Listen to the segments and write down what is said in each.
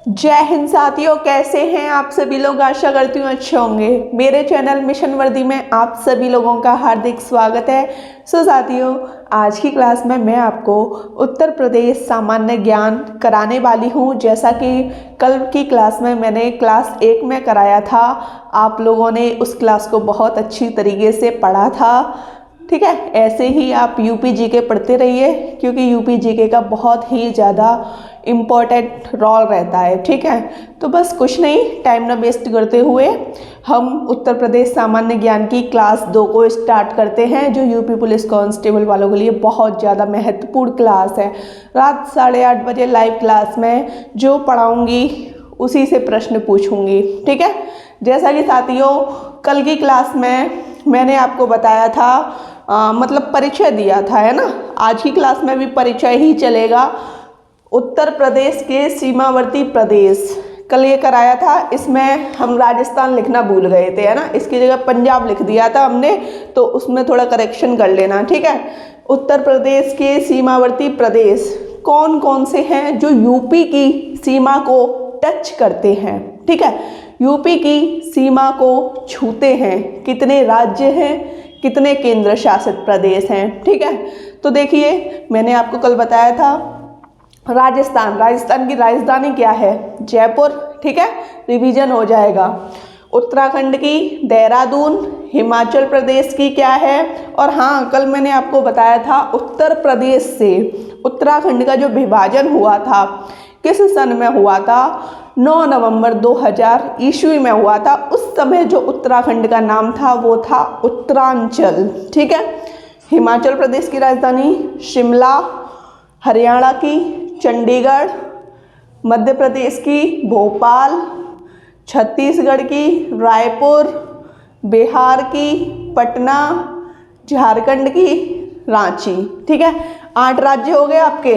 जय हिंद साथियों, कैसे हैं आप सभी लोग। आशा करती हूँ अच्छे होंगे। मेरे चैनल मिशन वर्दी में आप सभी लोगों का हार्दिक स्वागत है। साथियों, आज की क्लास में मैं आपको उत्तर प्रदेश सामान्य ज्ञान कराने वाली हूँ। जैसा कि कल की क्लास में मैंने क्लास 1 में कराया था, आप लोगों ने उस क्लास को बहुत अच्छी तरीके से पढ़ा था। ठीक है, ऐसे ही आप यूपी जीके पढ़ते रहिए, क्योंकि यूपी जीके का बहुत ही ज़्यादा इम्पोर्टेंट रोल रहता है। ठीक है, तो बस कुछ नहीं, टाइम ना वेस्ट करते हुए हम उत्तर प्रदेश सामान्य ज्ञान की क्लास 2 को स्टार्ट करते हैं, जो यूपी पुलिस कांस्टेबल वालों के लिए बहुत ज़्यादा महत्वपूर्ण क्लास है। रात 8:30 बजे लाइव क्लास में जो पढ़ाऊँगी उसी से प्रश्न पूछूंगी। ठीक है, जैसा कि साथियों कल की क्लास में मैंने आपको बताया था, मतलब परिचय दिया था, है ना। आज की क्लास में भी परिचय ही चलेगा। उत्तर प्रदेश के सीमावर्ती प्रदेश कल ये कराया था, इसमें हम राजस्थान लिखना भूल गए थे, है ना। इसकी जगह पंजाब लिख दिया था हमने, तो उसमें थोड़ा करेक्शन कर लेना। ठीक है, उत्तर प्रदेश के सीमावर्ती प्रदेश कौन कौन से हैं जो यूपी की सीमा को टच करते हैं। ठीक है, यूपी की सीमा को छूते हैं। कितने राज्य हैं, कितने केंद्र शासित प्रदेश हैं। ठीक है, तो देखिए मैंने आपको कल बताया था राजस्थान की राजधानी क्या है, जयपुर। ठीक है, रिवीजन हो जाएगा। उत्तराखंड की देहरादून, हिमाचल प्रदेश की क्या है। और हाँ, कल मैंने आपको बताया था उत्तर प्रदेश से उत्तराखंड का जो विभाजन हुआ था किस सन में हुआ था, 9 नवंबर 2000 ईस्वी में हुआ था। उस समय जो उत्तराखंड का नाम था वो था उत्तरांचल। ठीक है, हिमाचल प्रदेश की राजधानी शिमला, हरियाणा की चंडीगढ़, मध्य प्रदेश की भोपाल, छत्तीसगढ़ की रायपुर, बिहार की पटना, झारखंड की रांची। ठीक है, 8 राज्य हो गए आपके।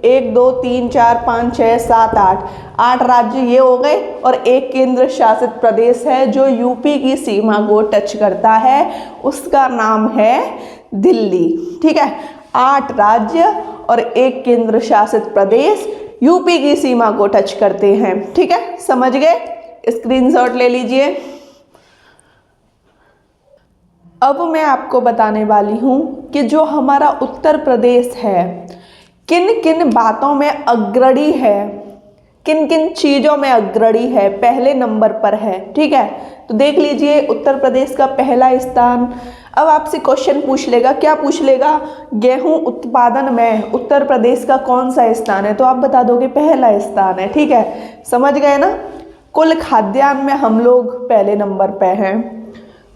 1 2 3 4 5 6 7 8 राज्य ये हो गए, और एक केंद्र शासित प्रदेश है जो यूपी की सीमा को टच करता है, उसका नाम है दिल्ली। ठीक है, 8 राज्य और एक केंद्र शासित प्रदेश यूपी की सीमा को टच करते हैं। ठीक है, समझ गए, स्क्रीनशॉट ले लीजिए। अब मैं आपको बताने वाली हूँ कि जो हमारा उत्तर प्रदेश है किन किन बातों में अग्रणी है, किन किन चीज़ों में अग्रणी है, पहले नंबर पर है। ठीक है, तो देख लीजिए उत्तर प्रदेश का पहला स्थान। अब आपसे क्वेश्चन पूछ लेगा, क्या पूछ लेगा, गेहूं उत्पादन में उत्तर प्रदेश का कौन सा स्थान है, तो आप बता दोगे पहला स्थान है। ठीक है, समझ गए ना। कुल खाद्यान्न में हम लोग पहले नंबर पे हैं।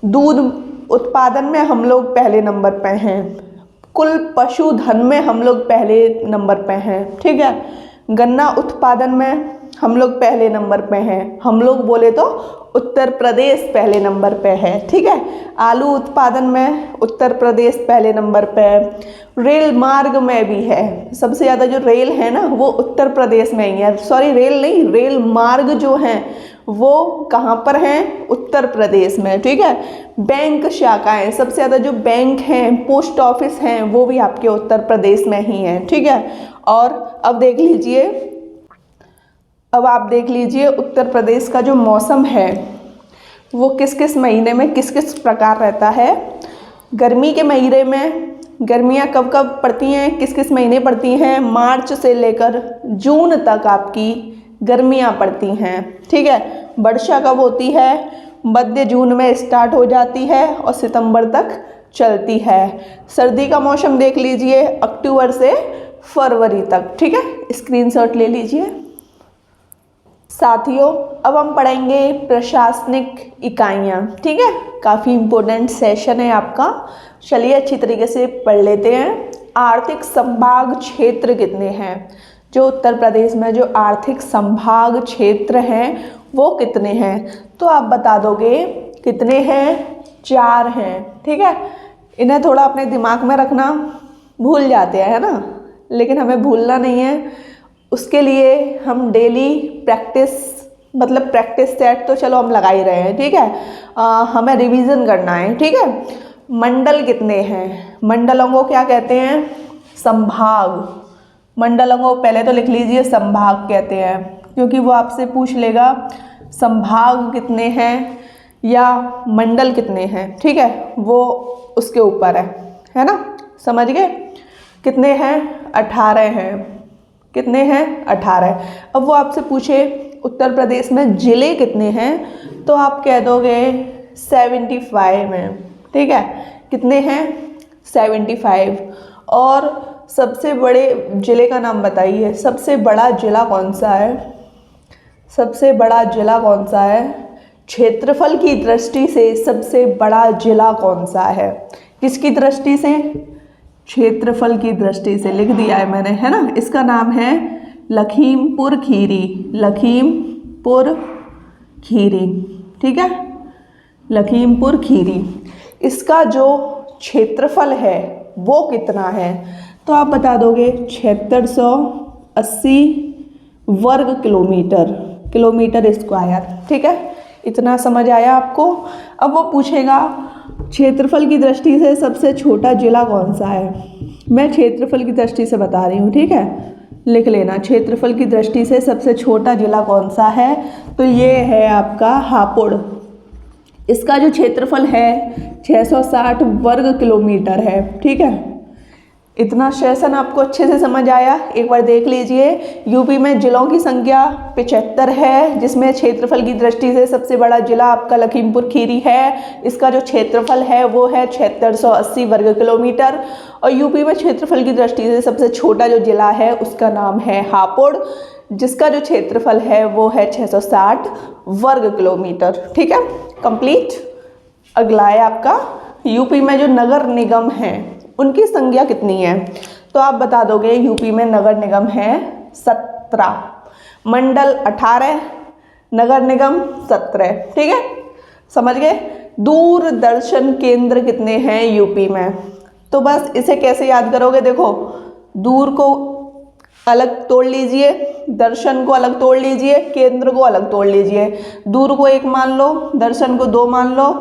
दूध उत्पादन में हम लोग पहले नंबर पे हैं। कुल पशुधन में हम लोग पहले नंबर पे हैं। ठीक है, गन्ना उत्पादन में हम लोग पहले नंबर पे हैं। हम लोग बोले तो उत्तर प्रदेश पहले नंबर पे है। ठीक है, आलू उत्पादन में उत्तर प्रदेश पहले नंबर पे है। रेल मार्ग में भी है, सबसे ज़्यादा जो रेल है ना वो उत्तर प्रदेश में ही है। सॉरी, रेल नहीं, रेल मार्ग जो हैं वो कहाँ पर हैं, उत्तर प्रदेश में। ठीक है, बैंक शाखाएं, सबसे ज़्यादा जो बैंक हैं, पोस्ट ऑफिस हैं, वो भी आपके उत्तर प्रदेश में ही हैं। ठीक है, और अब देख लीजिए, अब आप देख लीजिए उत्तर प्रदेश का जो मौसम है वो किस किस महीने में किस किस प्रकार रहता है। गर्मी के महीने में गर्मियाँ कब कब पड़ती हैं, किस किस महीने पड़ती हैं, मार्च से लेकर जून तक आपकी गर्मियाँ पड़ती हैं। ठीक है, वर्षा कब होती है, मध्य जून में स्टार्ट हो जाती है और सितंबर तक चलती है। सर्दी का मौसम देख लीजिए अक्टूबर से फरवरी तक। ठीक है, स्क्रीनशॉट ले लीजिए। साथियों, अब हम पढ़ेंगे प्रशासनिक इकाइयाँ। ठीक है, काफ़ी इम्पोर्टेंट सेशन है आपका, चलिए अच्छी तरीके से पढ़ लेते हैं। आर्थिक संभाग क्षेत्र कितने हैं, जो उत्तर प्रदेश में जो आर्थिक संभाग क्षेत्र हैं वो कितने हैं, तो आप बता दोगे कितने हैं, 4 हैं। ठीक है, इन्हें थोड़ा अपने दिमाग में रखना, भूल जाते हैं, है ना, लेकिन हमें भूलना नहीं है। उसके लिए हम डेली प्रैक्टिस, मतलब प्रैक्टिस सेट तो चलो हम लगा ही रहे हैं। ठीक है, हमें रिवीजन करना है। ठीक है, मंडल कितने हैं, मंडलों को क्या कहते हैं, संभाग। मंडलों को पहले तो लिख लीजिए संभाग कहते हैं, क्योंकि वो आपसे पूछ लेगा संभाग कितने हैं या मंडल कितने हैं, ठीक है, वो उसके ऊपर है ना, समझ गए। कितने हैं? 18 हैं। कितने हैं? 18। अब वो आपसे पूछे उत्तर प्रदेश में जिले कितने हैं, तो आप कह दोगे 75 हैं, ठीक है। कितने हैं? 75। और सबसे बड़े जिले का नाम बताइए, सबसे बड़ा जिला कौन सा है? सबसे बड़ा जिला कौन सा है? क्षेत्रफल की दृष्टि से सबसे बड़ा जिला कौन सा है? किसकी दृष्टि से? क्षेत्रफल की दृष्टि से, लिख दिया है मैंने, है ना। इसका नाम है लखीमपुर खीरी। लखीमपुर खीरी, ठीक है, लखीमपुर खीरी। इसका जो क्षेत्रफल है वो कितना है? तो आप बता दोगे 7680 वर्ग किलोमीटर, किलोमीटर स्क्वायर, ठीक है। इतना समझ आया आपको। अब वो पूछेगा क्षेत्रफल की दृष्टि से सबसे छोटा जिला कौन सा है। मैं क्षेत्रफल की दृष्टि से बता रही हूँ, ठीक है, लिख लेना। क्षेत्रफल की दृष्टि से सबसे छोटा जिला कौन सा है? तो ये है आपका हापुड़। इसका जो क्षेत्रफल है 660 वर्ग किलोमीटर है, ठीक है। इतना सेशन आपको अच्छे से समझ आया? एक बार देख लीजिए। यूपी में जिलों की संख्या 75 है, जिसमें क्षेत्रफल की दृष्टि से सबसे बड़ा जिला आपका लखीमपुर खीरी है। इसका जो क्षेत्रफल है वो है 7680 वर्ग किलोमीटर। और यूपी में क्षेत्रफल की दृष्टि से सबसे छोटा जो जिला है उसका नाम है हापुड़, जिसका जो क्षेत्रफल है वो है 660 वर्ग किलोमीटर, ठीक है, कंप्लीट। अगला है आपका यूपी में जो नगर निगम हैं उनकी संख्या कितनी है? तो आप बता दोगे यूपी में नगर निगम है 17, मंडल 18, नगर निगम 17, ठीक है, समझ गए। दूरदर्शन केंद्र कितने हैं यूपी में? तो बस इसे कैसे याद करोगे? देखो, दूर को अलग तोड़ लीजिए, दर्शन को अलग तोड़ लीजिए, केंद्र को अलग तोड़ लीजिए। दूर को 1 मान लो, दर्शन को 2 मान लो,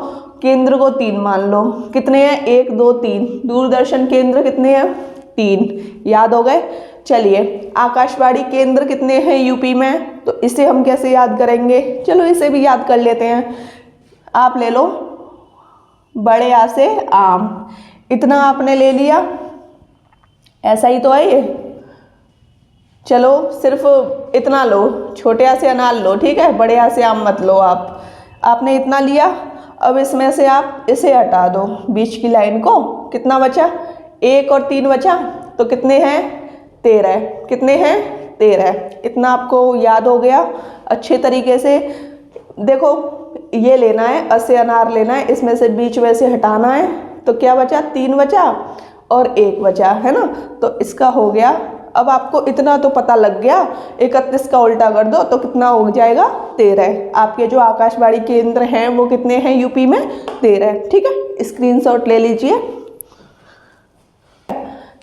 केंद्र को 3 मान लो। कितने हैं? 1 2 3। दूरदर्शन केंद्र कितने हैं? 3। याद हो गए? चलिए, आकाशवाणी केंद्र कितने हैं यूपी में? तो इसे हम कैसे याद करेंगे? चलो इसे भी याद कर लेते हैं। आप ले लो बड़े आ से आम, इतना आपने ले लिया, ऐसा ही तो है ये। चलो सिर्फ इतना लो, छोटे आ से अनार लो, ठीक है, बड़े आ से आम मत लो। आपने इतना लिया। अब इसमें से आप इसे हटा दो, बीच की लाइन को। कितना बचा? 1 और 3 बचा, तो कितने हैं? 13। कितने हैं? 13। इतना आपको याद हो गया अच्छे तरीके से। देखो, ये लेना है, अ से अनार लेना है, इसमें से बीच में से हटाना है, तो क्या बचा? 3 बचा और 1 बचा, है ना। तो इसका हो गया। अब आपको इतना तो पता लग गया, 31 का उल्टा कर दो तो कितना हो जाएगा? 13। आपके जो आकाशवाणी केंद्र हैं वो कितने हैं यूपी में? 13, ठीक है। स्क्रीनशॉट ले लीजिए।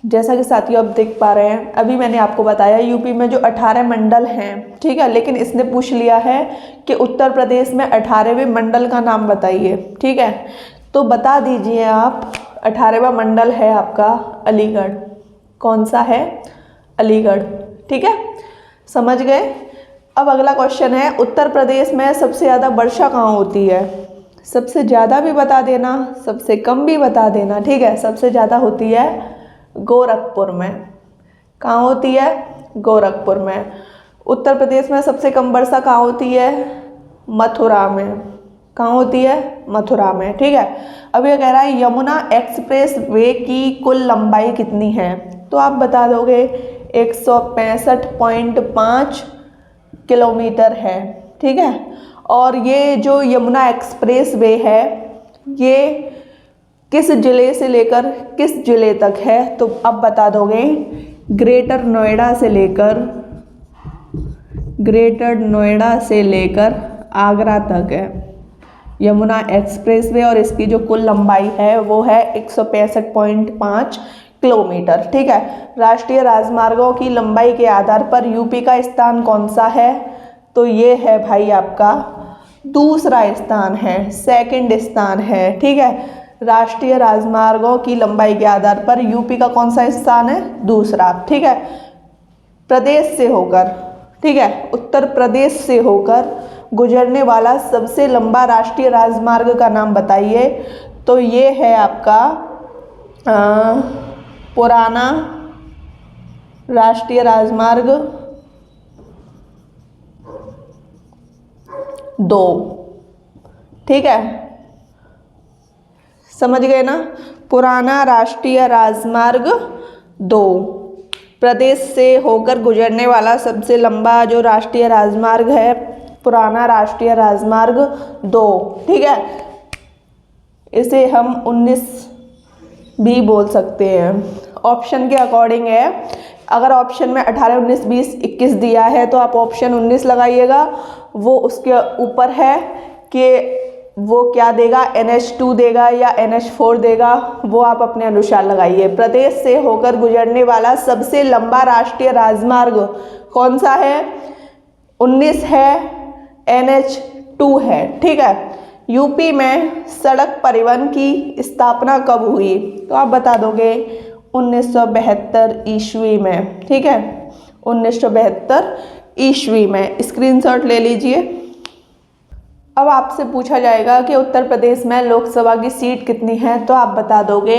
जैसा कि साथियों आप देख पा रहे हैं, अभी मैंने आपको बताया यूपी में जो 18 मंडल हैं, ठीक है, लेकिन इसने पूछ लिया है कि उत्तर प्रदेश में 18वें मंडल का नाम बताइए, ठीक है। तो बता दीजिए आप, 18वां मंडल है आपका अलीगढ़। कौन सा है? अलीगढ़, ठीक है, समझ गए। अब अगला क्वेश्चन है, उत्तर प्रदेश में सबसे ज़्यादा वर्षा कहाँ होती है? सबसे ज़्यादा भी बता देना, सबसे कम भी बता देना, ठीक है। सबसे ज़्यादा होती है गोरखपुर में। कहाँ होती है? गोरखपुर में। उत्तर प्रदेश में सबसे कम वर्षा कहाँ होती है? मथुरा में। कहाँ होती है? मथुरा में, ठीक है। अब ये कह रहा है यमुना एक्सप्रेस वे की कुल लंबाई कितनी है? तो आप बता दोगे 165.5 किलोमीटर है, ठीक है। और ये जो यमुना एक्सप्रेस वे है ये किस ज़िले से लेकर किस ज़िले तक है? तो अब बता दोगे ग्रेटर नोएडा से लेकर आगरा तक है यमुना एक्सप्रेस वे। और इसकी जो कुल लंबाई है वो है 165.5 किलोमीटर, ठीक है। राष्ट्रीय राजमार्गों की लंबाई के आधार पर यूपी का स्थान कौन सा है? तो ये है भाई आपका दूसरा स्थान है, सेकंड स्थान है, ठीक है। राष्ट्रीय राजमार्गों की लंबाई के आधार पर यूपी का कौन सा स्थान है? दूसरा, ठीक है। प्रदेश से होकर, ठीक है, उत्तर प्रदेश से होकर गुजरने वाला सबसे लंबा राष्ट्रीय राजमार्ग का नाम बताइए। तो ये है आपका पुराना राष्ट्रीय राजमार्ग 2, ठीक है, समझ गए ना। पुराना राष्ट्रीय राजमार्ग 2 प्रदेश से होकर गुजरने वाला सबसे लंबा जो राष्ट्रीय राजमार्ग है, पुराना राष्ट्रीय राजमार्ग 2, ठीक है। इसे हम 19 भी बोल सकते हैं। ऑप्शन के अकॉर्डिंग है, अगर ऑप्शन में 18, 19, 20, 21 दिया है तो आप ऑप्शन 19 लगाइएगा। वो उसके ऊपर है कि वो क्या देगा, NH2 देगा या NH4 देगा, वो आप अपने अनुसार लगाइए। प्रदेश से होकर गुजरने वाला सबसे लंबा राष्ट्रीय राजमार्ग कौन सा है? 19 है, NH2 है, ठीक है। यूपी में सड़क परिवहन की स्थापना कब हुई? तो आप बता दोगे 1972 ईस्वी में, ठीक है, 1972 ईस्वी में। स्क्रीनशॉट ले लीजिए। अब आपसे पूछा जाएगा कि उत्तर प्रदेश में लोकसभा की सीट कितनी है, तो आप बता दोगे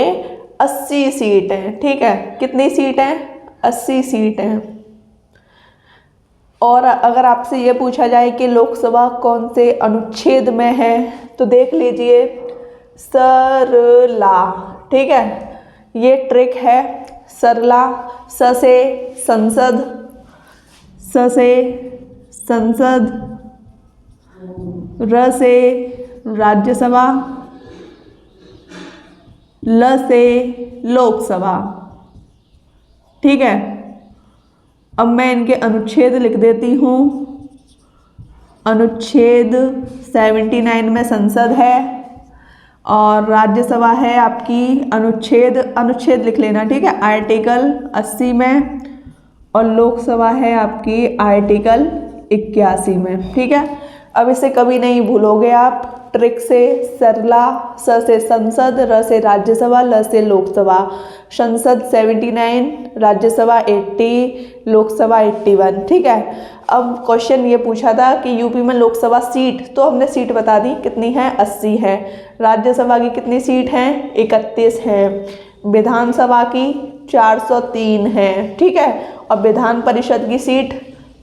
80 सीट हैं, ठीक है। कितनी सीट हैं? 80 सीट हैं। और अगर आपसे ये पूछा जाए कि लोकसभा कौन से अनुच्छेद में है, तो देख लीजिए सरला, ठीक है, ये ट्रिक है। सरला, स से संसद, स से संसद, र से राज्यसभा, ल से लोकसभा, ठीक है। अब मैं इनके अनुच्छेद लिख देती हूँ। अनुच्छेद 79 में संसद है और राज्यसभा है आपकी अनुच्छेद लिख लेना, ठीक है, आर्टिकल 80 में, और लोकसभा है आपकी आर्टिकल 81 में, ठीक है। अब इसे कभी नहीं भूलोगे आप, ट्रिक से सरला, स से संसद, र से राज्यसभा, ल से लोकसभा। संसद 79, राज्यसभा 80, लोकसभा 81, ठीक है। अब क्वेश्चन ये पूछा था कि यूपी में लोकसभा सीट, तो हमने सीट बता दी कितनी है, 80 है। राज्यसभा की कितनी सीट हैं? 31 हैं। विधानसभा की 403 है, ठीक है, और विधान परिषद की सीट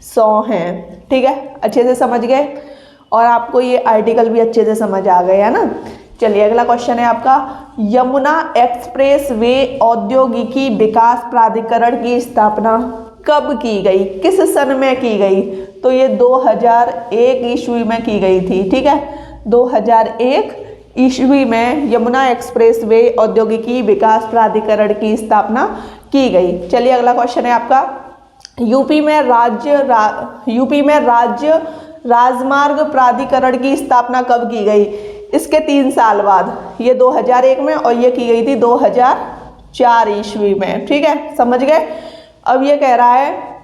100 हैं, ठीक है। अच्छे से समझ गए और आपको ये आर्टिकल भी अच्छे से समझ आ गए, है ना। चलिए अगला क्वेश्चन है आपका, यमुना एक्सप्रेस वे औद्योगिकी विकास प्राधिकरण की स्थापना कब की गई, किस सन में की गई? तो ये 2001 ईस्वी में की गई थी, ठीक है। 2001 ईस्वी में यमुना एक्सप्रेस वे औद्योगिकी विकास प्राधिकरण की स्थापना की गई। चलिए अगला क्वेश्चन है आपका, यूपी में राज्य राजमार्ग प्राधिकरण की स्थापना कब की गई? इसके 3 साल बाद, ये 2001 में और ये की गई थी 2004 ईस्वी में, ठीक है, समझ गए। अब ये कह रहा है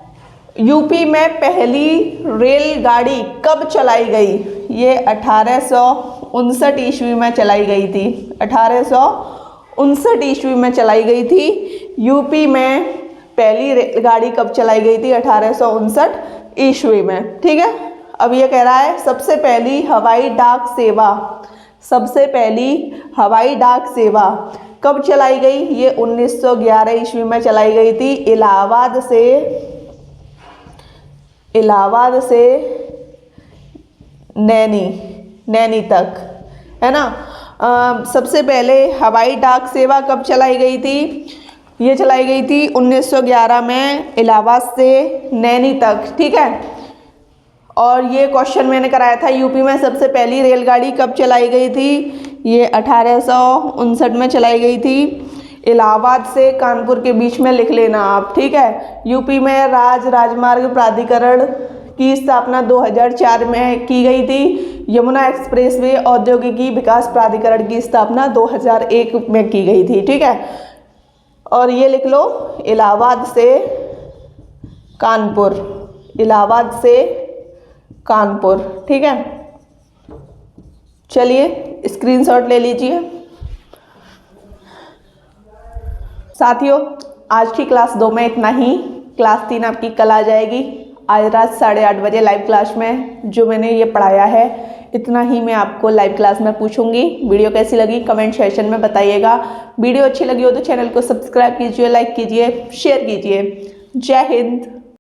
यूपी में पहली रेलगाड़ी कब चलाई गई? ये 1859 ईस्वी में चलाई गई थी, 1859 ईस्वी में चलाई गई थी। यूपी में पहली रेलगाड़ी कब चलाई गई थी? 1859 ईस्वी में, ठीक है। अब ये कह रहा है सबसे पहली हवाई डाक सेवा कब चलाई गई? ये 1911 ईस्वी में चलाई गई थी। इलाहाबाद से नैनी तक, है ना। सबसे पहले हवाई डाक सेवा कब चलाई गई थी? ये चलाई गई थी 1911 में, इलाहाबाद से नैनी तक, ठीक है। और ये क्वेश्चन मैंने कराया था, यूपी में सबसे पहली रेलगाड़ी कब चलाई गई थी? ये 1859 में चलाई गई थी। इलाहाबाद से कानपुर के बीच में लिख लेना आप, ठीक है। यूपी में राजमार्ग प्राधिकरण की स्थापना 2004 में की गई थी। यमुना एक्सप्रेसवे औद्योगिकी विकास प्राधिकरण की स्थापना 2001 में की गई थी, ठीक है। और ये लिख लो इलाहाबाद से कानपुर, ठीक है। चलिए स्क्रीनशॉट ले लीजिए। साथियों आज की क्लास 2 में इतना ही। क्लास 3 आपकी कल आ जाएगी। आज रात 8:30 बजे लाइव क्लास में जो मैंने ये पढ़ाया है इतना ही मैं आपको लाइव क्लास में पूछूंगी। वीडियो कैसी लगी कमेंट सेक्शन में बताइएगा। वीडियो अच्छी लगी हो तो चैनल को सब्सक्राइब कीजिए, लाइक कीजिए, शेयर कीजिए। जय हिंद।